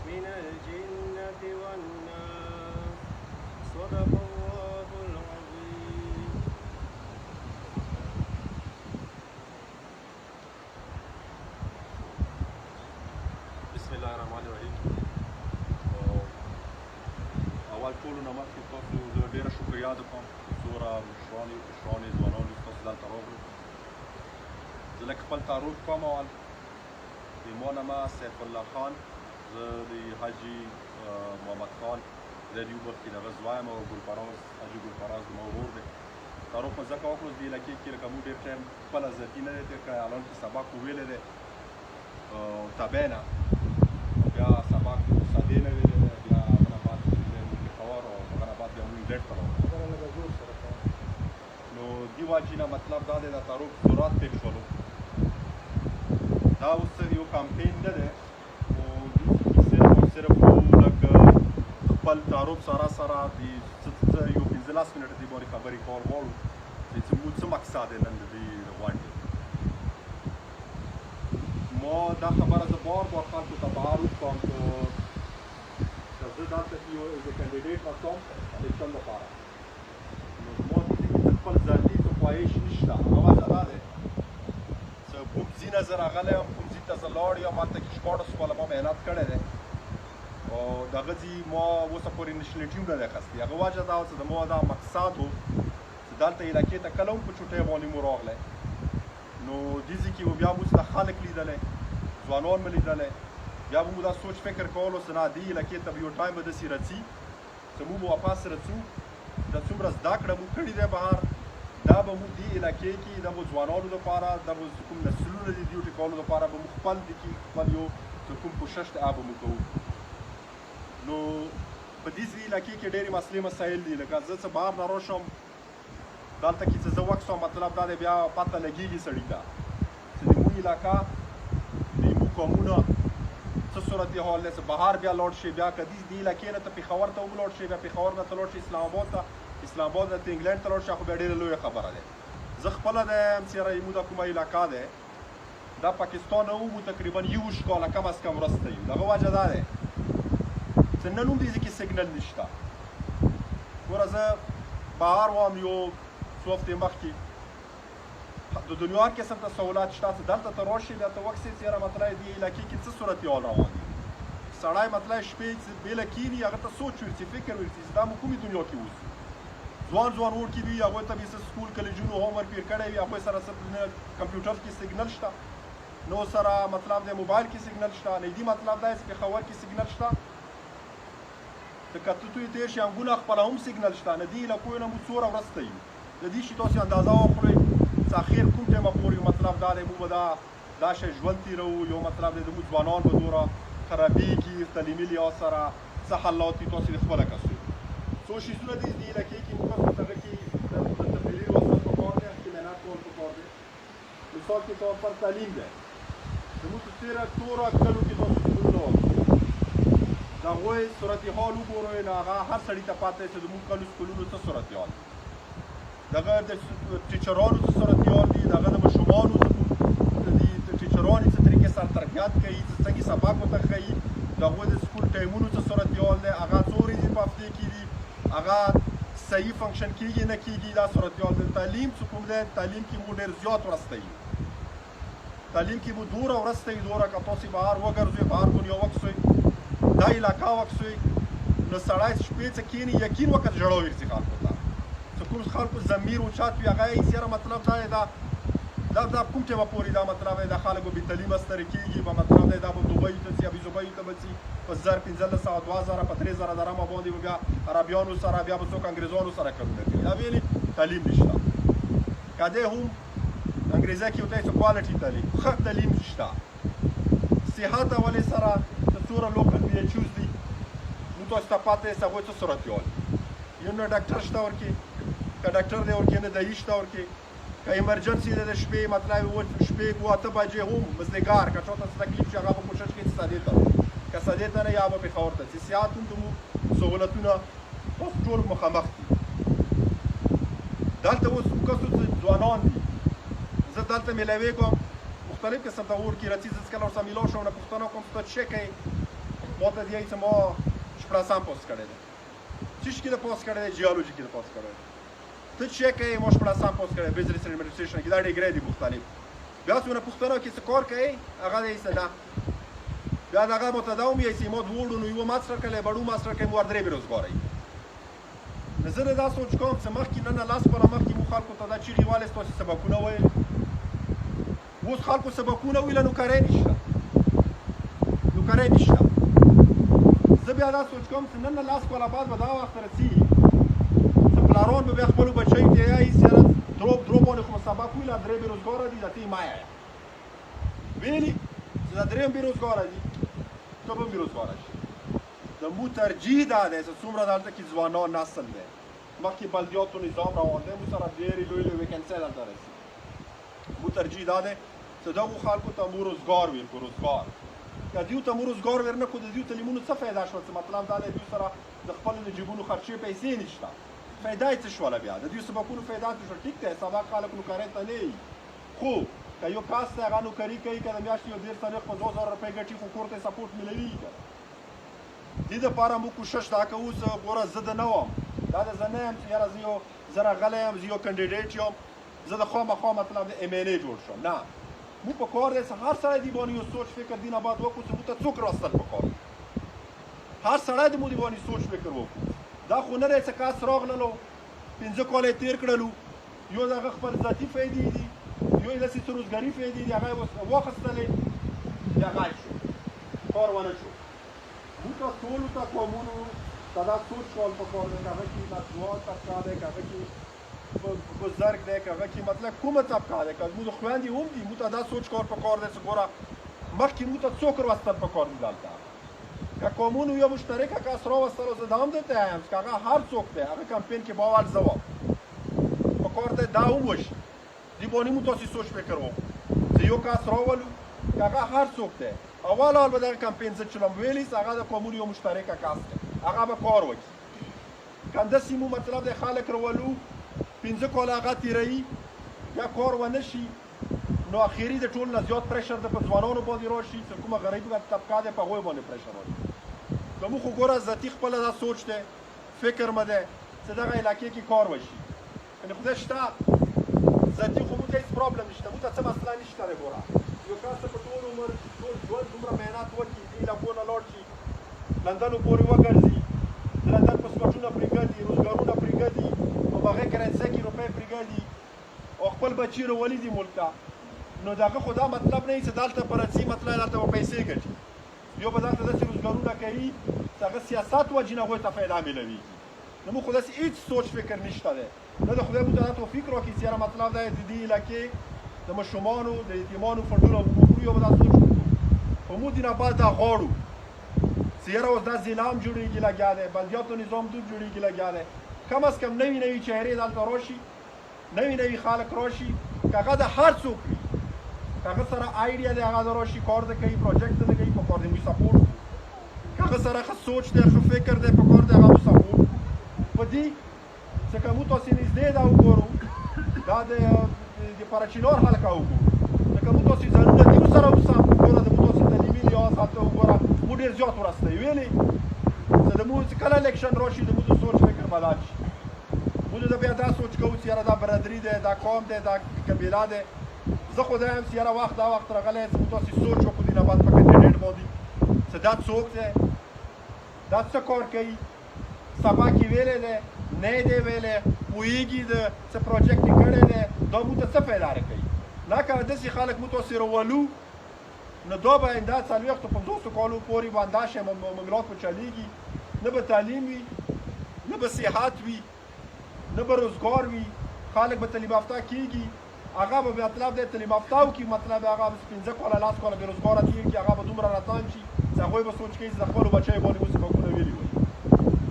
من الجنة والناس صدق الله العظيم. بسم الله الرحمن الرحیم. اول ټولو نه مخکې تاسو زه ډېره شکریا ده کوم څومره مشرانې کشرانې ځوانان یو تاسو دلته راغلو. زه لږ خپل تعارف کوم. اول د ما نامه سیف الله خان، زه د حاجي محمد خان د یو وخت دغه زوی یم او ګلفراز حاجي ګلفراز زما ورور دی. تعارف مو ځکه وکړو دې علاقې کې لکه موږ ډېر ټایم خپله ذاتي نه دی تېر کړی، الان کې سبق مو ویلی دی تابع نه، بیا سبق سادې نه ویلی دی، بیا هغه نه بعد پېښور او هغه نه بعد بیا موږ انګلینډ ته راغلو. نو دې واجې نه مطلب دا دی د تعارف سرعت پېښ شولو. دا اوس یو کمپین نه دی، خو صرف او صرف لږ خپل تعارف سره سره د یو 15 منټه دې باندې خبرې کول غواړو چې زموږ څه مقصد دی نن د دې غونډې. ما دا خبره زه بار بار خلکو ته تعارف کوم که زه دلته کې یو د کاندیډیټ راکوم د الیکشن لپاره، نو زما د دې خپل ذاتي څه خواهش نشته. هغه وجه دا دی چې کوم ځای نه زه راغلی یم، کوم ځای ته زه لاړ یم، هلته کې شپاړس کاله ما محنت کړی دی او دغه ځای ما اوسه پورې انیشیټیو نه دی اخیستی. هغه وجه دا وه چې زما دا مقصد و چې دلته علاقې ته کله هم په چوټۍ باندې مو راغلی، نو دې ځای کې به بیا مو څه خلک لیدلی، ځوانان مې لیدلی، بیا به مو دا سوچ فکر کولو چې نه دې علاقې ته به یو ټایم به داسې راځي چې موږ به واپس راځو، دا څومره زده کړه مو کړې دی بهر، دا به مو دې علاقې کې د مو ځوانانو لپاره د مو کوم نسلونه دي دې ټیکولو لپاره به مو خپل دي کې خپل یو چې کوم کوشش دی هغه به مو کوو. نو په دې علاقې کې ډېرې مسلې مسایل دي، لکه زه څه بهر نه راشم دلته کې چې زه وکسم، مطلب دا دی بیا پته لګېږي سړي ته چې د موږ علاقه د موږ قومونه څه صورت حال دی، چې بهر بیا لاړ شي، بیا که دې علاقې نه ته پېښور ته ولاړ شي، بیا پېښور نه ته لاړ شي اسلام آباد ته، اسلام آباد نه ته انګلینډ ته لاړ شي، خو بیا ډېره لویه خبره ده. زه خپله د چې زموږ دا کومه علاقه ده دا پاکستان نه ومو تقریبا 20 کاله کم از کم وروسته یو. دغه وجه دا دی چې نن هم دې ځای کې سیګنل نشته. ګوره زه بهر وم یو څو هفتې مخکې، د دنیا هر قسم ته سهولت شته چې دلته ته راشي بیا ته وکسې چې یاره مطلب دې علاقې کې څه صورت حال روان دي. سړی مطلب شپې چې بېله کښېني هغه ته سوچ ورځي، فکر ورځي چې دا مو کومې دنیا کې اوسو. ځوان وړکي دي، هغوی ته به یې څه سکول کالجونو هوم ورک پېر کړی وي، هغوی سره څه کمپیوټر کې سیګنل شته، نو سره مطلب دی موبایل کې سیګنل شته، نږدې مطلب دا چې پېښور کې سیګنل شته، د کتوتو یې تېر شي انګونه خپله هم سیګنل شته. نه دې علاقو نه مو څومره وروسته یو، د دې شي تاسې اندازه واخلئ چې اخر کوم ټایمه پورې مطلب دا دی موږ به دا شی ژوند تېروو، یو مطلب دی زموږ ځوانان به دومره خرابېږي تعلیمي لحاظ سره، څه حالات دي تاسې د خپله کسو څو شیزونه دي دې علاقې کې موږ په هغه کې د تبدیلي وسایل پکار دی، هغې محنت کول پکار دی. مثال کې طور پر تعلیم دی، زموږ په تېره توره کلو کې تاسو سکولونه وکړو، د هغوی صورت حال وګورئ، نو هغه هر سړي ته پاته دی چې زموږ کلو سکولونو څه صورت حال دی، دغه د ټیچرانو څه صورت حال دي، دغه د ماشومانو د ټیچرانو څه طریقې سره تربیت کوي، څنګه سبق ورته ښیي، د هغوی د سکول ټایمونو څه صورت حال دی، هغه څو ورځې په هفتې کې دي، هغه صحیح فنکشن کېږي نه کېږي، دا صورت حال دی. تعلیم چې کوم دی تعلیم کې مو ډېر زیات وروسته یو، تعلیم کې مو دومره وروسته یو، دومره که تاسې بهر وګرځئ، بهر دنیا وکسئ، دا علاقه وکسئ، نو سړی شپې څه کښېني یقین وکړه ژړا ورځي خلکو ته، چې کوم خلکو ضمیر اوچت وي هغه یې سره مطلب دا دی دا کوم ټایمه پورې دا مطلب دی دا خلک به بېتعلیمه سترې کېږي، به مطلب دی دا به دوبۍ ته ځي، ابوظبۍ ته به ځي، په 1000 1500 2000 په 3000 درهمه باندې به بیا عربیانو سره بیا به څوک انګریزانو سره کارونه کوي. دا ویلې تعلیم نشته، که دی هم انګریزی کې ورته چې کوالټي تعلیم، ښه تعلیم شته، صحت حوالې سره د څومره لوکل PHUs دي نو تاسو ته پته یې هغوی څه صورت حال یو نه ډاکټر شته ورکې، که ډاکټر دی ورکې نه دهي شته ورکې، که ایمرجنسي دی د شپې مطلب شپې 8 بجې هم مزدګار که چاته څه تکلیف شي هغه به کوشش کوي چې سادې ته که سادې ته نه یا به پېښور ته ځي. صحت هم زموږ سهولتونه اوس ټول مخامخ دي. دلته اوس کسو ځوانان دي، زه دلته میلاوې کوم مختلف قسم ته اور کې راځي، زه هېڅکله ورسره میلاو شوم نه پوښتنه کوم ته څه شی کوې، ما ته دی چې ما شپړاسم پاس کړی دی څه شي کې د پاس کړی دی جیولوژي کې د پاس کړی دی ته چې کوې ما شپړاسم پاس کړی بزنس ایڈمنسټریشن کې دا ډیګرې دي مختلف بیا څونه پوښتنه کې څه کار کوې هغه دی څه نه بیا دغه ماته دا ومایي چې ما دواړو نو یوه ماسټر کړی بډو ماسټر کوي مو ور درې بېروزګاره یي نو زه دا سوچ کوم چې مخکې نه نه لاس پره مخکې مو خلکو ته دا چیغې والې ستاسې سبقونه ویل اوس خلکو سبقونه ویله نو کاری نشته زه بیا دا سوچ کوم چې نن نه لاس کاله بعد به دا وخت رسېږي چې پلاران به بیا خپلو بچیو ته یایي چې یاره درو باندې خو سبق ویله درې بېروزګاره دي دا ته یې مه یایه ویلي چې دا درې هم بېروزګاره دي ته به هم بېروزګاره شي د مو ترجیح دا دی چې څومره دلته کې ځوانان نسل دی مخکې بلدیاتو نظام روان دی مو سره ډېرې لویې لویې ویکنسۍ دلته رسي مو ترجیح دا دی چې دغو خلکو ته مو روزګار ورکړو روزګار که دیو ته مو روزګار ورنه کړو د دیو تعلیمونو څه فایده شوه چې مطلب دا دی دیو سره د خپلو د جیبونو خرچې پیسې نشته فایده یې څه شوله بیا د دیو سبقونو فایده څه شوه ټیک دی سبق خلک نوکرۍ ته نه وي خو که یو کس دی هغه نوکري کوي که د میاشتې یو 150,000 روپۍ ګټي خو کور ته یې سپورټ میلوي که دې دپاره موږ کوشش دا کوو چې ګوره زه د نه وم دا د زه نه یم چې یاره زه راغلی یم زه یو کنډیډیټ یم زه د خامخا مطلب د ایم ایل اے جوړ شم نه موږ په کار دی چې هر سړی دې باندې یو سوچ فکر دې نه بعد وکړو چې موږ ته څوک راستل په کار هر سړی دې موږ دې باندې سوچ فکر وکړو دا خو نه دی چې کس راغللو 5 کاله یې تېر کړلو یو د هغه خپل ذاتي فایدې دي یو یې داسې څه روزګاري فایدې دي هغه یې واخیستلې بیا غایب شو کار ونه شو موږ ته ټولو ته قومونو ته دا سوچ کول پکار دی که هغه کې نسوان طبقه دی که هغه کې بزرگ دی که هغه کې مطلب کومه طبقه دی که زموږ خویندې هم دي موږ ته دا سوچ کول پکار دی چې ګوره مخکې موږ ته څوک راوستل پکار دي دلته که قومونو یو مشترکه کس راوستلو زه دا هم درته وایم چې هغه هر څوک دی هغه کمپین کې به اول زه وم پکار دی دا هم وشي دې باندې موږ تاسې سوچ فکر وکړو چې یو کس راولو که هغه هر څوک دی اول حال به دغه کمپین زه چلم ویلي چې هغه د قومونو یو مشترکه کس دی هغه به کار وکړي که همداسې مو مطلب دی خلک راولو 15 کاله هغه تېروي یا کار ونه شي نو اخري د ټول نه زیات پریشر د په ځوانانو باندې راشي چې کومه غریبه طبقه دی په هغوی باندې پریشر راشي که موږ خو ګوره ذاتي خپله دا سوچ دی فکر مه دی چې دغه علاقې کې کار وشي یعنې خدای شته ذاتي خو موږ ته هېڅ پرابلم نشته موږ ته څه مسله نشته دی ګوره یو کس ته په ټول عمر ټول ژوند دومره محنت وکړي دې علاقو نه لاړ شي لندنو پورې وګرځي د لندن پاسپورټونه پرې ګرځي روزګارونه پرې ګرځي او په هغې کرنسۍ کې روپۍ پرې ګرځي او خپل بچي راولي دي ملک ته نو د هغه خو دا مطلب نه وي چې دلته په راځي مطلب دلته به پیسې ګټي یو به دلته داسې روزګارونه کوي چې هغه سیاست وجې نه هغوی ته فایده میلوېږي نو موږ خو داسې هېڅ سوچ فکر نشته دی نه د خدای موږ ته دا توفیق راکړي چې یاره مطلب دا د دې علاقې د ماشومانو د یتیمانو فنډونه وکړو یو به دا سوچ وکړو خو موږ دې نه بعد دا غواړو چې یاره اوس دا ضلع هم جوړېږي لګیا دی بلدیاتو نظام دود جوړېږي لګیا دی کم از کم نوي نوي چهرې دلته راشي نوي نوي خلک راشي که هغه د هر څوک وي که هغه سره آیډیا دی هغه د راشي کار دی کوي پروجیکټ دی کوي په کار دی موږ سپورټ که هغه سره ښه سوچ دی ښه فکر دی په کار دی هغه موږ سپورټ په دې چې که موږ تاسې نږدې دا وګورو دا د پراچینار حلقه وګورو نو که موږ تاسې ځانونه دیو سره وسم ګوره د موږ تاسې تعلیمي لحاظ هلته وګوره موږ ډېر زیات ورستی ویلې چې د موږ چې کله الیکشن راشي د موږ د سوچ فکر بدل شي موږ د بیا دا سوچ کوو چې یاره دا برادري دی دا قوم دی دا قبیله دی زه خو دا یم چې یاره وخت دا وخت راغلی چې موږ تاسې سوچ وکړو دې نه بعد په کنډیډیټ باندې چې دا څوک دی دا څه کار کوي سبق یې ویلی دی نه یې دی ویلی پوهېږي د څه پروجیکټ یې کړی دی دا موږ ته څه فایده راکوي نه که داسې خلک موږ تاسې راولو نو دا به آینده 40-50 کالو پورې به همداسې مملات به چلېږي نه به تعلیم وي نه به صحت وي نه به روزګار وي خلک به تعلیم یافته کېږي هغه به مطلب دی تعلیم یافته وکړي مطلب هغه 15 کاله 10 کاله بېروزګاره تېر کړي هغه به دومره راتان شي چې هغوی به سوچ کوي چې د خپلو بچیو باندې مو سبقونه ویلي وي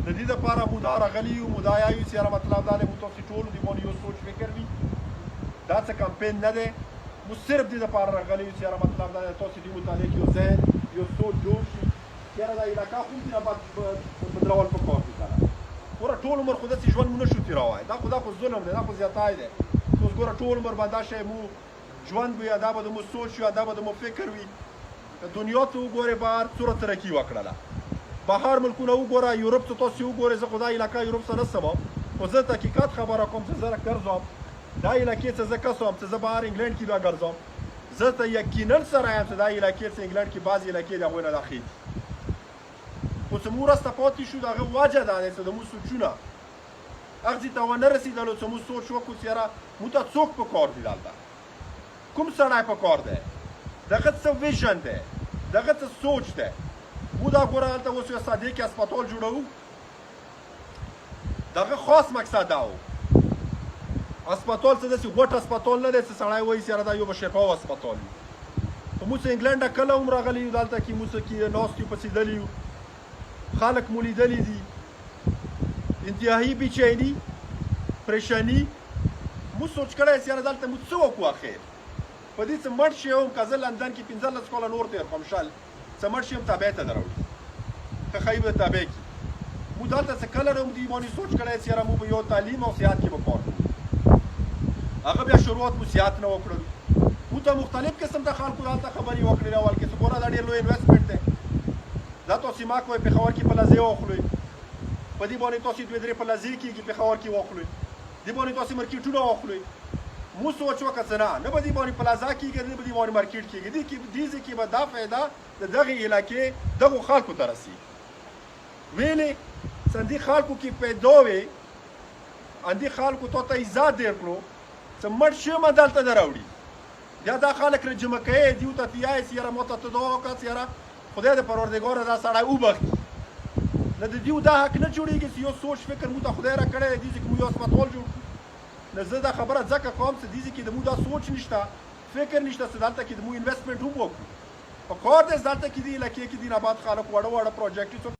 د دې دپاره موږ دا راغلي یو موږ دا یایو چې یاره مطلب دا دی موږ تاسې ټولو دې باندې یو سوچ فکر وي دا څه کمپین نه دی موږ صرف دې دپاره راغلي یو چې یاره مطلب دا دی تاسې دې متعلق یو ذهن یو سوچ جوړ شي چې یاره دا علاقه خو دې نه بدلول پکار دي کنه ګوره ټول عمر خو داسې ژوند مو نه شو تېروی دا خو ظلم دی دا خو زیاتی دی اوس ګوره ټول عمر به دا شی مو ژوند وي دا به د مو سوچ وي دا به د مو فکر وي دنیا ته وګورې به هر څومره ترقي وکړله بهر ملکونه وګوره، یورپ ته تاسو وګورئ. زه خو دا علاقه یورپ ته نه سمم، خو زه تحقیقات خبره کوم چې زه ګرځم دا علاقې ته زه کس وم چې زه بهر انګلند کې بیا ګرځم. زه ته یقینا سره یم چې دا علاقې چې انګلند کې بعضې علاقې د هغوی نه داخل دي. خو چې موږ وروسته پاتې شو د هغه وجه دا دی چې زموږ سوچونه هغه ځای ته ونه رسېدلو چې موږ سوچ وکړو چې یاره موږ ته څوک پکار دي دلته، کوم سړی پکار دی، دغه څه ویژن دی، دغه څه سوچ دی. موږ دا ګوره هلته اوس یو ساده کې هسپتال جوړوو، دغه خاص مقصد دا و. هسپتال څه داسې غوټ هسپتال نه دی چې سړی وایي چې یاره دا یو به شفاو هسپتال وي. خو موږ چې انګلنډه کله هم راغلي یو دلته کې موږ کې ناست یو پسېدلي یو، خلک مو لیدلي دي، انتهایی بېچیني پریشاني. موږ سوچ کړی چې یاره دلته موږ څه وکړو اخر په دې چې مړ شي هم که زه لندن کې 15 کاله نور تېر کړم شل چې مړ شي هم تابع ته دروړي که ښایي به تابع کړي. موږ دلته چې کله هم دې باندې سوچ کړی چې یاره موږ به یو تعلیم او صحت کې به کار کوو. هغه بیا شروعات مو صحت نه وکړل. موږ ته مختلف قسم د خلکو دلته خبرې وکړې اول کې چې ګوره دا ډېر لوی انویسټمنټ دی، دا تاسې ما کوئ پېښور کې پلازې واخلئ، په دې باندې تاسې 2-3 پلازې کېږي پېښور کې واخلئ، دې باندې تاسې مارکېټونه واخلئ. موږ سوچ وکړه چې نه به دې باندې پلازا کېږي، نه به دې باندې مارکېټ کېږي. دې ځای کې به دا فایده د دغې علاقې دغو خلکو ته رسېږي. ویلې چې همدې خلکو کې پیدا وې، همدې خلکو تا ته عزت ډېر کړو چې مړ شي هم دلته نه راوړي. بیا دا خلک رجمه کوي، دیو ته تیایي چې یاره ما ته ته دعا وکړه چې یاره خدای د پروردګاره دا سړی وبخښي. نه د دیو دا حق نه جوړېږي چې یو سوچ فکر موږ ته خدای راکړی دی، دې ځای کې موږ یو هسپتال جوړ کړو. نه زه دا خبره ځکه کوم چې دې ځای کې د موږ دا سوچ نشته، فکر نشته چې دلته کې د موږ انویسټمنټ هم وکړو. په کار دی چې دلته کې دې علاقې کې دین آباد خلک واړه واړه پروجیکټ